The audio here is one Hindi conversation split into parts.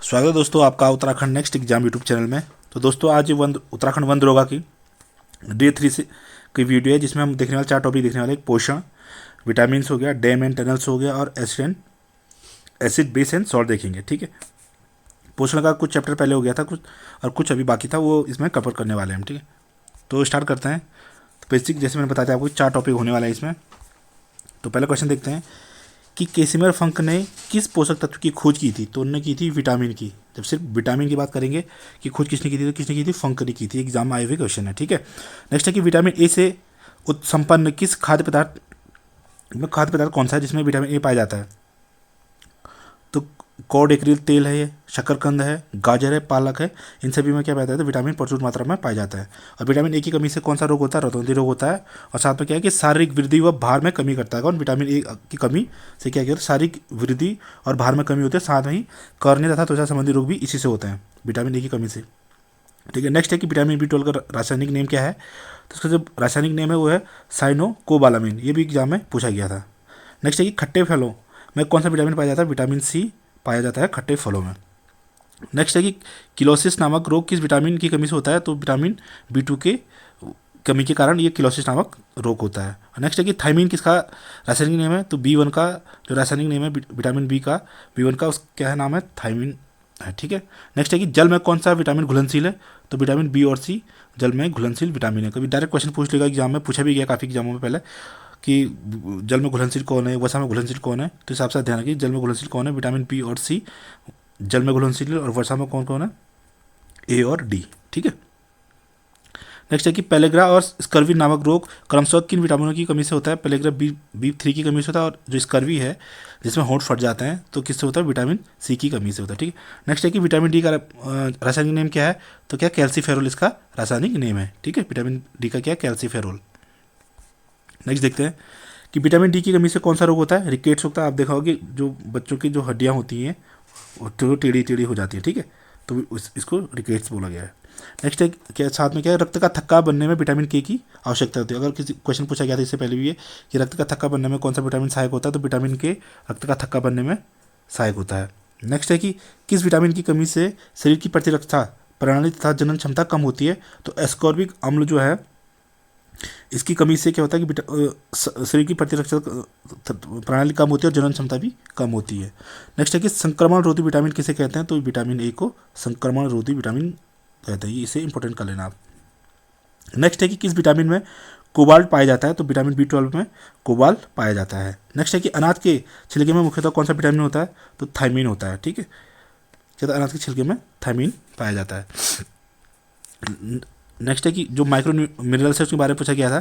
स्वागत है दोस्तों आपका Uttarakhand next exam YouTube channel में। तो दोस्तों आज उत्तराखंड वन दरोगा की डे 3 से की वीडियो है, जिसमें हम देखने वाले 4 टॉपिक देखने वाले। एक पोषण, विटामिन हो गया, डैम एंड टनल्स हो गया, और एसिड बेस एंड सॉल्ट देखेंगे। ठीक है, पोषण का कुछ चैप्टर पहले हो गया था कुछ, और कुछ अभी बाकी था, वो इसमें कवर करने वाले हैं हम। ठीक है, तो स्टार्ट करते हैं। तो बेसिक जैसे मैंने बताया था आपको 4 टॉपिक होने वाला है इसमें। तो पहला क्वेश्चन देखते हैं कि कैसिमिर फंक ने किस पोषक तत्व की खोज की थी। तो उन्होंने की थी विटामिन की। जब सिर्फ विटामिन की बात करेंगे कि खोज किसने की थी, तो किसने की थी, फंक ने की थी। एग्जाम में आए हुए क्वेश्चन है। ठीक है, नेक्स्ट है कि विटामिन ए से उत्संपन्न किस खाद्य पदार्थ कौन सा है जिसमें विटामिन ए पाया जाता है। तो कॉड एक्रिल तेल है, ये शकरकंद है, गाजर है, पालक है। इन सभी में क्या पाया जाता है, तो विटामिन प्रचुर मात्रा में पाया जाता है। और विटामिन ए की कमी से कौन सा रोग होता है, रतौंधी रोग होता है। और साथ में क्या है कि शारीरिक वृद्धि व भार में कमी करता है। कौन, विटामिन ए की कमी से क्या होता है, शारीरिक वृद्धि और भार में कमी होती है। साथ में ही कर्निया तथा त्वचा संबंधी रोग भी इसी से होते हैं, विटामिन ए की कमी से। ठीक है, नेक्स्ट है कि विटामिन B12 का रासायनिक नेम क्या है। तो उसका जो रासायनिक नेम है वो है साइनोकोबालामिन। ये भी एग्जाम में पूछा गया था। नेक्स्ट है कि खट्टे फलों में कौन सा विटामिन पाया जाता है, विटामिन सी पाया जाता है खट्टे फलों में। नेक्स्ट है कि किलोसिस नामक रोग किस विटामिन की कमी से होता है। तो विटामिन B2 के कमी के कारण ये किलोसिस नामक रोग होता है। नेक्स्ट है कि थायमीन किसका रासायनिक नेम है। तो B1 का जो रासायनिक नेम है विटामिन B1 का उस क्या है नाम है, थायमीन है। ठीक है, नेक्स्ट है कि जल में कौन सा विटामिन घुलनशील है। तो विटामिन बी और सी जल में घुलनशील विटामिन है। कभी डायरेक्ट क्वेश्चन पूछ लेगा एग्जाम में, पूछा भी गया काफ़ी एग्जामों में पहले कि जल में घुलनशील कौन है, वसा में घुलनशील कौन है। तो हिसाब से ध्यान रखिए, जल में घुलनशील कौन है, विटामिन बी और सी जल में घुलनशील, और वर्षा में कौन कौन है, ए और डी। ठीक है, नेक्स्ट है कि पेलेग्रा और स्कर्वी नामक रोग क्रमशः किन विटामिनों की कमी से होता है। पेलेग्रा B3 की कमी से होता है, और जो स्कर्वी है जिसमें होंठ फट जाते हैं, तो किससे होता है, विटामिन सी की कमी से होता है। ठीक है, नेक्स्ट है कि विटामिन डी का रासायनिक नेम क्या है। तो क्या, कैल्सीफेरोल इसका रासायनिक नेम है। ठीक है, विटामिन डी का क्या, कैल्सीफेरोल। नेक्स्ट देखते हैं कि विटामिन डी की कमी से कौन सा रोग होता है, रिकेट्स होता है। आप देखा होगा कि जो बच्चों की जो हड्डियाँ होती हैं वो टेढ़ी टेढ़ी हो जाती है। ठीक है, तो इसको रिकेट्स बोला गया है। नेक्स्ट है क्या, साथ में क्या है, रक्त का थक्का बनने में विटामिन के की आवश्यकता होती है। अगर किसी क्वेश्चन पूछा गया था इससे पहले भी ये कि रक्त का थक्का बनने में कौन सा विटामिन सहायक होता है। तो विटामिन के रक्त का थक्का बनने में सहायक होता है। नेक्स्ट है कि किस विटामिन की कमी से शरीर की प्रतिरक्षा प्रणाली तथा जनन क्षमता कम होती है। तो एस्कॉर्बिक अम्ल जो है इसकी कमी से क्या होता है कि शरीर की प्रतिरक्षा प्रणाली कम होती है और जनन क्षमता भी कम होती है। नेक्स्ट है कि संक्रमण रोधी विटामिन किसे कहते हैं। तो विटामिन ए को संक्रमण रोधी विटामिन कहते हैं, इसे इंपॉर्टेंट कर लेना आप। नेक्स्ट है कि किस विटामिन में कोबाल्ट पाया जाता है। तो विटामिन B12 में कोबाल्ट पाया जाता है। नेक्स्ट है कि अनाज के छिलके में मुख्यतः कौन सा विटामिन होता है। तो थायमीन होता है। ठीक है, क्या, अनाज के छिलके में थायमीन पाया जाता है। नेक्स्ट है कि जो माइक्रो मिनरल्स है उसके बारे में पूछा गया था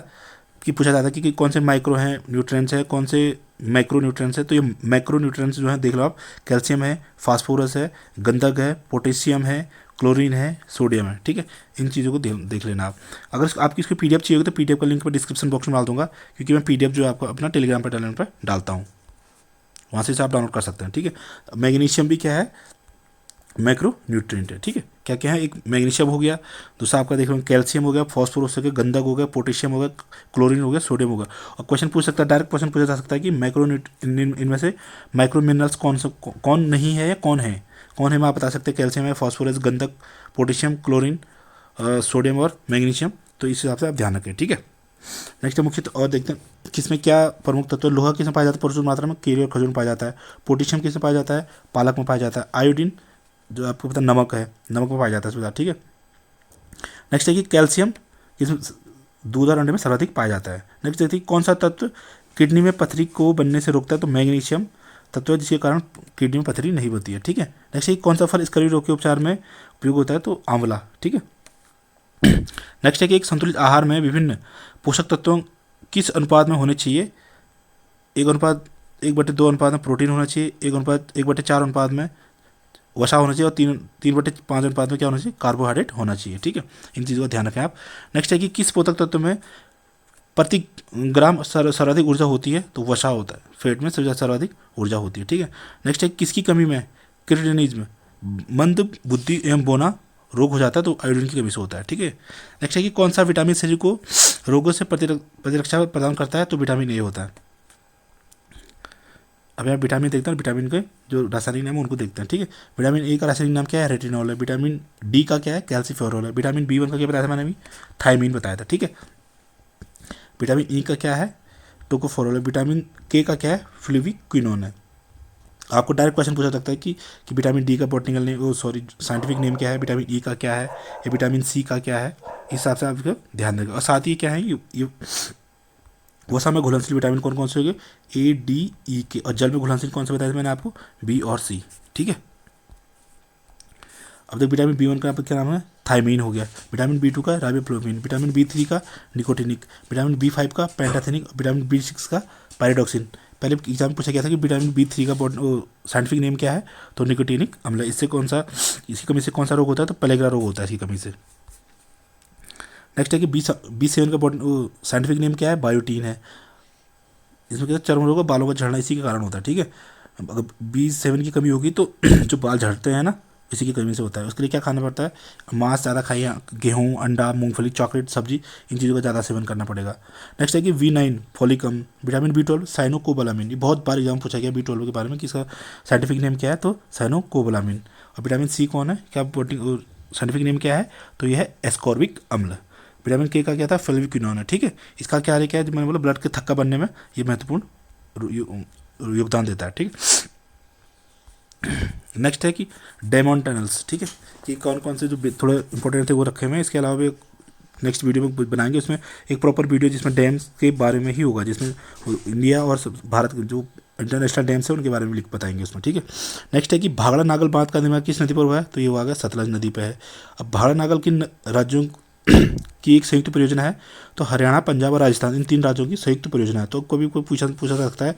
कि पूछा जाता है कि कौन से माइक्रो हैं न्यूट्रिएंट्स है, कौन से मैक्रो न्यूट्रिएंट्स है। तो ये मैक्रो न्यूट्रिएंट्स जो है देख लो आप, कैल्शियम है, फास्फोरस है, गंधक है, पोटेशियम है, क्लोरीन है, सोडियम है। ठीक है, इन चीज़ों को देख लेना आप। अगर आपकी इसकी PDF चाहिए होगी तो PDF का लिंक मैं डिस्क्रिप्शन बॉक्स में डाल दूंगा, क्योंकि मैं PDF जो है आपको अपना टेलीग्राम पर टैलेंट पर डालता हूँ, वहाँ से आप डाउनलोड कर सकते हैं। ठीक है, मैग्नीशियम भी क्या है, मैक्रो न्यूट्रिएंट है। ठीक है, क्या क्या है, एक मैग्नीशियम हो गया, दूसरा आपका देख लो कैल्शियम हो गया, फॉस्फोरस हो गया, गंधक हो गया, पोटेशियम हो गया, क्लोरीन हो गया, सोडियम हो गया। और क्वेश्चन पूछ सकता है, डायरेक्ट क्वेश्चन पूछा जा सकता है कि इनमें से माइक्रो मिनरल्स कौन नहीं है या कौन है। कौन है मैं आप बता सकते हैं, कैल्शियम है, फॉस्फोरस, गंधक, पोटेशियम, क्लोरीन, सोडियम और मैग्नीशियम। तो इस हिसाब से आप ध्यान रखें। ठीक है, नेक्स्ट मुख्य और देखते हैं किसमें क्या प्रमुख तत्व। लोहा किसमें पाया जाता है, प्रचुर मात्रा में केले और खजूर में पाया जाता है। पोटेशियम किसमें पाया जाता है, पालक में पाया जाता है। आयोडीन जो आपको पता नमक है, नमक में पाया जाता है इसमें। ठीक है, नेक्स्ट है कि कैल्शियम किसमें, दूध और अंडे में सर्वाधिक पाया जाता है। नेक्स्ट देखिए कौन सा तत्व किडनी में पथरी को बनने से रोकता है। तो मैग्नीशियम तत्व है, जिसके कारण किडनी में पथरी नहीं होती है। ठीक है, नेक्स्ट है कि कौन सा फल स्कर्वी रोग के उपचार में उपयोग होता है। तो आंवला। ठीक है, नेक्स्ट है कि एक संतुलित आहार में विभिन्न पोषक तत्वों किस अनुपात में होने चाहिए। 1:1/2 अनुपात में प्रोटीन होना चाहिए, 1:1/4 अनुपात में वसा होना चाहिए, और 3/5 अनुपात में क्या होना चाहिए, कार्बोहाइड्रेट होना चाहिए। ठीक है, इन चीज़ों का ध्यान रखें आप। नेक्स्ट है कि किस पोषक तत्व में प्रति ग्राम सर्वाधिक ऊर्जा होती है। तो वसा होता है, फैट में सर्वाधिक ऊर्जा होती है। ठीक है, नेक्स्ट है किसकी कमी में क्रिटिनिज्म मंद बुद्धि एवं बोना रोग हो जाता है। तो आयोडीन की कमी से होता है। ठीक है, नेक्स्ट है कि कौन सा विटामिन शरीर को रोगों से प्रतिरक्षा प्रदान करता है। तो विटामिन ए होता है। अब यहाँ विटामिन देखते हैं, विटामिन के जो रासायनिक नाम है उनको देखते हैं, ठीक है। विटामिन ए का रासायनिक नाम क्या है, रेटिनॉल है। विटामिन डी का क्या है, कैल्सीफेरोल है। विटामिन B1 का क्या बताया था मैंने अभी, थायमीन बताया था, ठीक है। विटामिन ई का क्या है, टोकोफेरोल है। विटामिन के का क्या है, फ्लूविक्विनोन है। आपको डायरेक्ट क्वेश्चन पूछा सकता है कि विटामिन डी का बॉटनिकल नेम, ओ सॉरी साइंटिफिक नेम क्या है, विटामिन ई का क्या है, या विटामिन सी का क्या है, इस हिसाब से आपको ध्यान रखेगा। और साथ ही क्या है ये वो समय घुलनशील विटामिन कौन कौन से होंगे, A, D, E के। और जल में घुलनशील कौन से बताया था मैंने आपको, B और C, ठीक है। अब तक विटामिन B1 का क्या नाम है, थायमीन हो गया। विटामिन B2 का राइबोफ्लाविन। विटामिन B3 का निकोटिनिक। विटामिन B5 का पेंटाथेनिक। विटामिन B6 का पायरिडॉक्सिन। पहले एग्जाम पूछा गया था कि विटामिन B3 का साइंटिफिक नेम क्या है, तो निकोटिनिक अम्ल। इसकी कमी से कौन सा रोग होता है, तो पेलेग्रा रोग होता है इसकी कमी से। नेक्स्ट है कि B7 का साइंटिफिक नेम क्या है, बायोटीन है। इसमें क्या चर्म रोग, बालों का झड़ना इसी के कारण होता है, ठीक है। अगर B7 की कमी होगी तो जो बाल झड़ते हैं ना, इसी की कमी से होता है। उसके लिए क्या खाना पड़ता है, मांस ज़्यादा खाइए, गेहूँ, अंडा, मूंगफली, चॉकलेट, सब्जी, इन चीज़ों का ज़्यादा सेवन करना पड़ेगा। नेक्स्ट है कि V9 फोलिकम। Vitamin B12 cyanocobalamin. ये बहुत बार एग्जाम पूछा गया B12 के बारे में कि इसका साइंटिफिक नेम क्या है, तो साइनोकोबालामिन। और विटामिन C कौन है, क्या प्रोटीन साइंटिफिक नेम क्या है, तो यह है एस्कॉर्बिक अम्ल। विटामिन के का क्या था, फ्लूविक्विनोन है, ठीक है। इसका क्या है, जो मैंने बोला ब्लड के थक्का बनने में ये महत्वपूर्ण योगदान देता है, ठीक है। नेक्स्ट है कि डेमोन टनल्स, ठीक है, कि कौन कौन से जो थोड़े इंपॉर्टेंट थे वो रखे हुए हैं। इसके अलावा भी नेक्स्ट वीडियो में बनाएंगे, उसमें एक प्रॉपर वीडियो जिसमें डैम्स के बारे में ही होगा, जिसमें इंडिया और भारत के जो इंटरनेशनल डैम्स है उनके बारे में लिख बताएंगे उसमें, ठीक है। नेक्स्ट है कि भाखड़ा नागल बांध का निर्माण किस नदी पर हुआ है, तो ये हुआ गया सतलज नदी पर है। अब भाखड़ा नागल किन राज्यों की एक संयुक्त परियोजना है, तो हरियाणा, पंजाब और राजस्थान, इन 3 राज्यों की संयुक्त परियोजना है। तो कभी कोई पूछा सकता है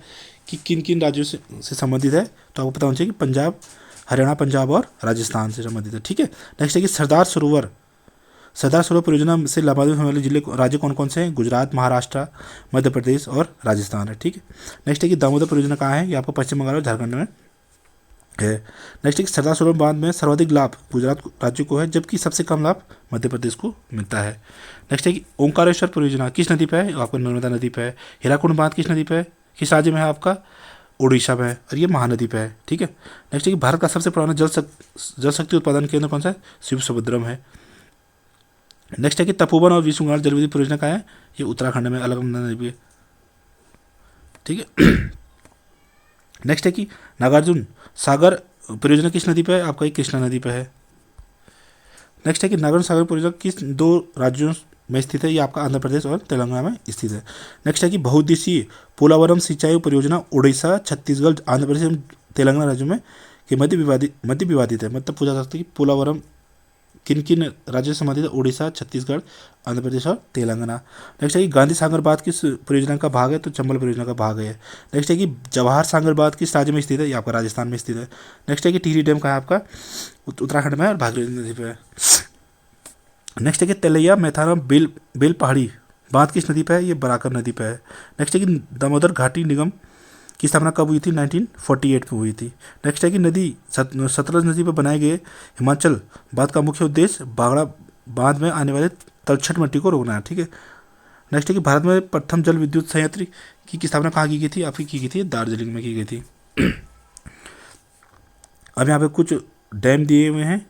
कि किन किन राज्यों से संबंधित है, तो आपको पता होना चाहिए कि हरियाणा, पंजाब और राजस्थान से संबंधित है, ठीक है। नेक्स्ट है कि सरदार सरोवर परियोजना से लाभान्वित होने वाले राज्य कौन कौन से हैं, गुजरात, महाराष्ट्र, मध्य प्रदेश और राजस्थान है, ठीक है। नेक्स्ट है कि दामोदर परियोजना कहाँ है, ये आपको पश्चिम बंगाल और झारखंड में है। नेक्स्ट है कि सरदार सरोवर बांध में सर्वाधिक लाभ गुजरात राज्य को है, जबकि सबसे कम लाभ मध्य प्रदेश को मिलता है। नेक्स्ट है कि ओंकारेश्वर परियोजना किस नदी पे है, आपको नर्मदा नदी पे है। हीराकुंड बांध किस नदी पे है, किस राज्य में है, आपका उड़ीसा में है, और ये महानदी पे है, ठीक है। नेक्स्ट है कि भारत का सबसे पुराना जल शक्ति उत्पादन केंद्र कौन सा है, शिवसमुद्रम है। नेक्स्ट है कि तपोवन और विष्णुगढ़ जल विद्युत परियोजना का है, ये उत्तराखंड में अलकनंदा नदी पे, ठीक है। नेक्स्ट है कि नागार्जुन सागर परियोजना किस नदी पे है, आपका ये कृष्णा नदी पे है। नेक्स्ट है कि नागार्जुन सागर परियोजना किस 2 राज्यों में स्थित है, ये आपका आंध्र प्रदेश और तेलंगाना में स्थित है। नेक्स्ट है कि बहुउद्देशीय पोलावरम सिंचाई परियोजना उड़ीसा, छत्तीसगढ़, आंध्र प्रदेश एवं तेलंगाना राज्यों में के मध्य विवादित है। मतलब पूछा जा सकता है कि पोलावरम किन किन राज्यों से संबंधित है, उड़ीसा, छत्तीसगढ़, आंध्र प्रदेश और तेलंगाना। नेक्स्ट है कि गांधी सागर बांध किस परियोजना का भाग है, तो चंबल परियोजना का भाग है। नेक्स्ट है कि जवाहर सागर बांध किस राज्य में स्थित है, ये आपका राजस्थान में स्थित है। नेक्स्ट है कि टिहरी डैम कहाँ है, आपका उत्तराखंड में और भागीरथी नदी पे है। नेक्स्ट है कि तेलैया मैथाना बेल पहाड़ी बांध किस नदी पे है, ये बराकर नदी पे है। नेक्स्ट है कि दामोदर घाटी निगम की स्थापना कब हुई थी, 1948 में हुई थी। नेक्स्ट है कि सतलज नदी पर बनाए गए हिमाचल बांध का मुख्य उद्देश्य बागड़ा बांध में आने वाले तलछट मिट्टी को रोकना है, ठीक है। नेक्स्ट है कि भारत में प्रथम जल विद्युत संयंत्र की स्थापना कहाँ की गई थी, आपकी की गई थी दार्जिलिंग में की गई थी। अब यहाँ पे कुछ डैम दिए हुए हैं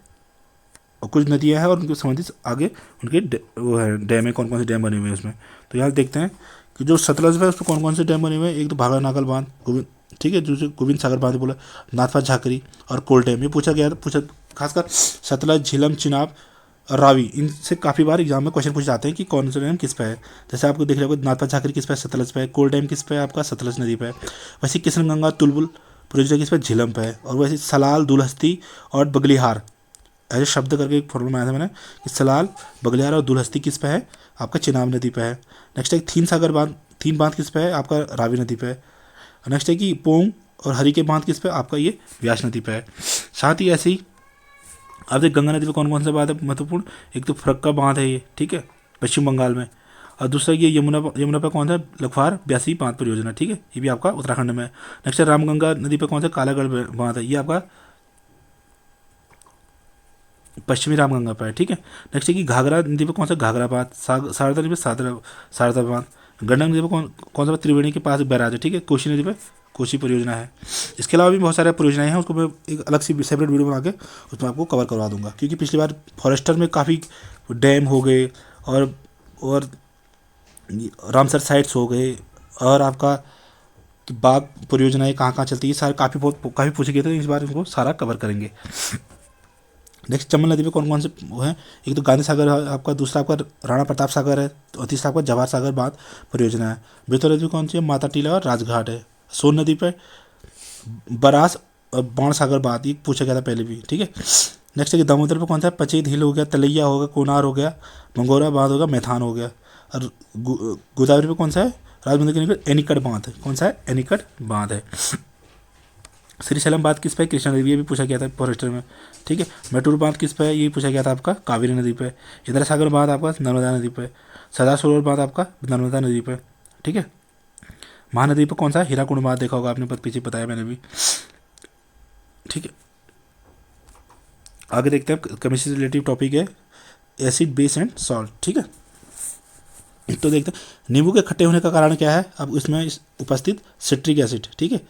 और कुछ नदियाँ हैं और उनके संबंधित आगे उनके वो है डैम है, कौन कौन से डैम बने हुए हैं उसमें। तो यहाँ देखते हैं कि जो सतलज है उसमें कौन कौन से डैम बने हुए हैं। एक तो भाखड़ा नागल बांध, गोविंद, ठीक है, जो गोविंद सागर बांध बोला, नाथपा झाकरी और कोल डैम, ये पूछा खासकर सतलज, झीलम, चिनाब और रावी, इनसे काफ़ी बार एग्जाम में क्वेश्चन पूछे जाते हैं कि कौन सा डैम किस पे है। जैसे आपको देख रहे हो नाथपा झाकरी किस पे है, सतलज पे है। कोल डैम किस पे है, आपका सतलज नदी पे है। वैसे किशनगंगा तुलबुल परियोजना किस पे, झीलम पे है। और वैसे सलाल, दुलहस्ती और बगलिहार ऐसे शब्द करके एक फॉर्मूला बनाया था मैंने कि सलाल, बगलिहार और दुलहस्ती किस पे है, आपका चिनाब नदी पे है। नेक्स्ट है तीन बांध किस पे है, आपका रावी नदी पे है। नेक्स्ट है कि पोंग और हरी के बांध किस पे, आपका ये व्यास नदी पे है। साथ ही ऐसे ही अब देख गंगा नदी पे कौन कौन सा बांध है महत्वपूर्ण, एक तो फरक्का बांध है ये, ठीक है, पश्चिम बंगाल में। और दूसरा ये यमुना पे कौन सा, लखवार ब्यासी बांध परियोजना, ठीक है, ये भी आपका उत्तराखंड में है। नेक्स्ट है रामगंगा नदी पे कौन सा, कालागढ़ बांध है, ये आपका पश्चिमी रामगंगा पर है, ठीक है। नेक्स्ट है कि घाघरा नदी पे कौन सा, घाघरा बांध। शारदा नदी पे शारदा बांध, गंडक नदी पर कौन सा त्रिवेणी के पास बैराज है, ठीक है, कोसी नदी पर कोसी परियोजना है। इसके अलावा भी बहुत सारे परियोजनाएं हैं, उसको मैं एक अलग सी सेपरेट वीडियो बना के उसमें आपको कवर करवा दूंगा, क्योंकि पिछली बार फॉरेस्टर में काफ़ी डैम हो गए और रामसर साइट्स हो गए और आपका बाग परियोजनाएं कहाँ कहाँ चलती है, सारे काफ़ी पूछे गए थे। इस बार इनको सारा कवर करेंगे। नेक्स्ट चंबल नदी पे कौन कौन से वो हैं, एक तो गांधी सागर है आपका, दूसरा आपका राणा प्रताप सागर है और तीसरा आपका जवाहर सागर बांध परियोजना है। बेतवा नदी कौन सी है, माता टीला और राजघाट है। सोन नदी पे बरास और बाण सागर बांध, ये पूछा गया था पहले भी, ठीक है। नेक्स्ट है कि दामोदर पे कौन सा है, पचेत हिल हो गया, तलैया होगा, कोनार हो गया, मंगोरा बांध होगा, मैथान हो गया। और गोदावरी पे कौन सा है, राजमंदिर के निकट एनीकट बांध, कौन सा है, एनीकट बांध है। श्रीशैलम बांध किस पे, कृष्णा नदी, ये भी पूछा गया था फॉरेस्टर में, ठीक है। मेटूर बांध किस पे है, ये पूछा गया था आपका कावेरी नदी पे। इंदिरा सागर बांध आपका नर्मदा नदी पे। सरदार सरोवर बांध आपका नर्मदा नदी पे, ठीक है। महानदी पे कौन सा, हीराकुंड बांध, देखा होगा आपने, पीछे बताया मैंने भी, ठीक है। आगे देखते हैं, केमिस्ट्री रिलेटिव टॉपिक है एसिड, बेस एंड सॉल्ट, ठीक है। तो देखते हैं नींबू के खट्टे होने का कारण क्या है, अब इसमें उपस्थित सिट्रिक एसिड, ठीक है।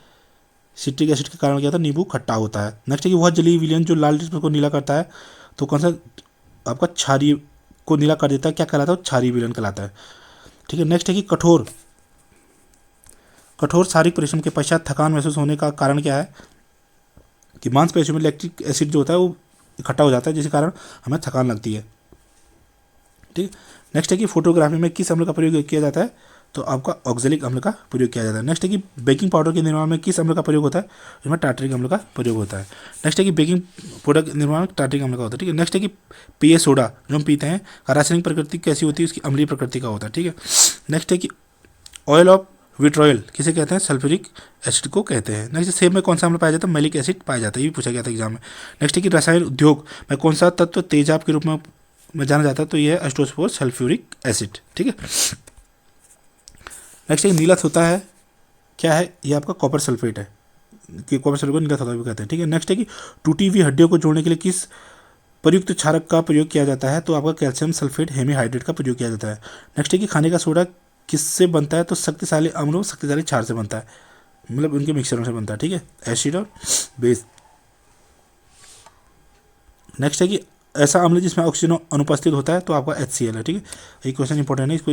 सिट्रिक एसिड के कारण क्या होता है, नींबू खट्टा होता है। नेक्स्ट है कि वह जलीय विलयन जो लाल को नीला करता है, तो कौन सा आपका क्षारीय को नीला कर देता है, क्या कहलाता है, क्षारीय विलयन कहलाता है, ठीक है। नेक्स्ट है कि कठोर शारीरिक परिश्रम के पश्चात थकान महसूस होने का कारण क्या है, कि मांसपेशियों में लैक्टिक एसिड जो होता है वो इकट्ठा हो जाता है, जिसके कारण हमें थकान लगती है, ठीक। नेक्स्ट है कि फोटोग्राफी में किस अम्ल का प्रयोग किया जाता है, तो आपका ऑक्जेलिक अम्ल का प्रयोग किया जाता है। नेक्स्ट है कि बेकिंग पाउडर के निर्माण में किस अम्ल का प्रयोग होता है, इसमें टार्टरिक अम्ल का प्रयोग होता है। नेक्स्ट है कि बेकिंग पाउडर के निर्माण में टार्टरिक अम्ल का होता है, ठीक है। नेक्स्ट है कि पेय सोडा जो हम पीते हैं रासायनिक प्रकृति कैसी होती है, उसकी अम्लीय प्रकृति का होता है, ठीक है। नेक्स्ट है कि ऑयल ऑफ विट्रॉयल किसे कहते हैं, सल्फ्यूरिक एसिड को कहते हैं। नेक्स्ट सेब में कौन सा अम्ल पाया जाता है, मैलिक एसिड पाया जाता है, ये भी पूछा गया था एग्जाम में। नेक्स्ट है कि रसायन उद्योग में कौन सा तत्व तेजाब के रूप में जाना जाता है, तो ये है एस्टोस्फोर सल्फ्यूरिक एसिड, ठीक है। नेक्स्ट एक नीलत होता है, क्या है, ये आपका कॉपर सल्फेट है, कि कॉपर सल्फेट को नीलत होता भी कहते हैं, ठीक है। नेक्स्ट है कि टूटी हुई हड्डियों को जोड़ने के लिए किस प्रयुक्त क्षारक का प्रयोग किया जाता है, तो आपका कैल्शियम सल्फेट हेमीहाइड्रेट का प्रयोग किया जाता है। नेक्स्ट है कि खाने का सोडा किससे बनता है, तो शक्तिशाली अम्ल और शक्तिशाली क्षार से बनता है, मतलब उनके मिक्सचरों से बनता है, ठीक है, एसिड और बेस। नेक्स्ट है कि ऐसा अम्ल जिसमें ऑक्सीजन अनुपस्थित होता है, तो आपका HCl है, ठीक है। ये क्वेश्चन इंपॉर्टेंट है, इसको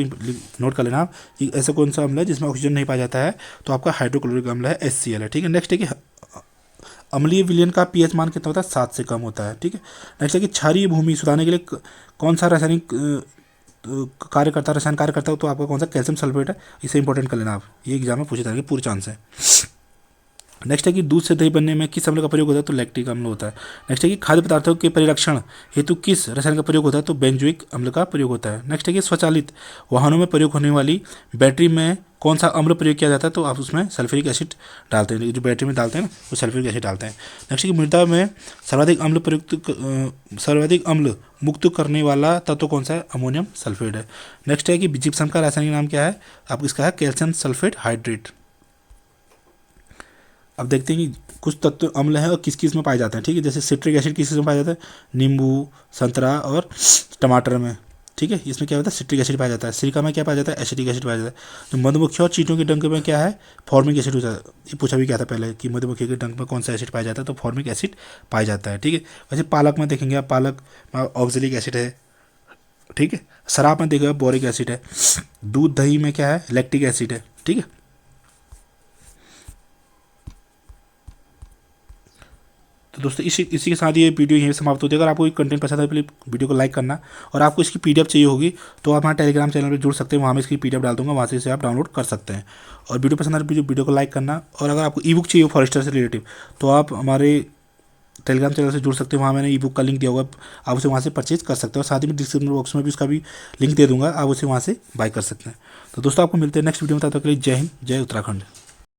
नोट कर लेना आप कि ऐसा कौन सा अम्ल है जिसमें ऑक्सीजन नहीं पाया जाता है, तो आपका हाइड्रोक्लोरिक अम्ल है, HCl है, ठीक है। नेक्स्ट है कि अम्लीय विलयन का pH मान कितना होता है, 7 से कम होता है, ठीक है। नेक्स्ट है कि क्षारीय भूमि सुधारने के लिए कौन सा रासायनिक रसायन कार्य करता है, तो आपका कौन सा, कैल्शियम सल्फेट है, इसे इंपॉर्टेंट कर लेना आप, ये एग्जाम में पूछे जाएंगे, पूरे चांस है। नेक्स्ट है कि दूध से दही बनने में किस अम्ल का प्रयोग होता है, तो लैक्टिक अम्ल होता है। नेक्स्ट है कि खाद्य पदार्थों के परिरक्षण हेतु किस रसायन का प्रयोग होता है, तो बेंजोइक अम्ल का प्रयोग होता है। नेक्स्ट है कि स्वचालित वाहनों में प्रयोग होने वाली बैटरी में कौन सा अम्ल प्रयोग किया जाता है, तो आप उसमें सल्फ्यूरिक एसिड डालते हैं, जो बैटरी में डालते हैं ना वो सल्फ्यूरिक एसिड डालते हैं। नेक्स्ट है कि मृदा में सर्वाधिक अम्ल मुक्त करने वाला तत्व कौन सा है, अमोनियम सल्फेट है। नेक्स्ट है कि जिप्सम का रासायनिक नाम क्या है, आप इसका है कैल्शियम सल्फेट हाइड्रेट। अब देखते हैं कि कुछ तत्व अम्ल हैं और किस किस में पाए जाते हैं, ठीक है। जैसे सिट्रिक एसिड किस में पाया जाता है, नींबू, संतरा और टमाटर में, ठीक है। इसमें क्या होता है, सिट्रिक एसिड पाया जाता है। सिरका में क्या पाया जाता है, एसिटिक एसिड पाया जाता है। जो मधुमक्खी और चींटियों के डंक में क्या है, फॉर्मिक एसिड होता है। ये पूछा भी क्या था पहले कि मधुमक्खी के डंक में कौन सा एसिड पाया जाता है, तो फॉर्मिक एसिड पाया जाता है, ठीक है। वैसे पालक में देखेंगे आप, पालक में ऑक्जेलिक एसिड है, ठीक है। शराब में देखिएगा बोरिक एसिड है। दूध दही में क्या है, लैक्टिक एसिड है, ठीक है। तो दोस्तों इसी के साथ ये वीडियो यहीं समाप्त होती है। अगर आपको ये कंटेंट पसंद है, प्लीज़ वीडियो को लाइक करना, और आपको इसकी PDF चाहिए होगी तो आप हमारे टेलीग्राम चैनल पर जुड़ सकते हैं, वहाँ मैं इसकी PDF डाल दूंगा, वहाँ से इसे आप डाउनलोड कर सकते हैं। और वीडियो पसंद है वीडियो को लाइक करना, और अगर आपको ईबुक चाहिए फॉरेस्टर से रिलेटिव, तो आप हमारे टेलीग्राम चैनल से जुड़ सकते हैं, वहाँ मैंने ईबुक का लिंक दिया हुआ, आप उसे वहाँ से परचेज कर सकते हैं, और साथ ही में डिस्क्रिप्शन बॉक्स में भी उसका भी लिंक दे दूँगा, आप उसे वहाँ से बाय कर सकते हैं। तो दोस्तों आपको मिलते हैं नेक्स्ट वीडियो में, तब तक के लिए जय हिंद, जय उत्तराखंड।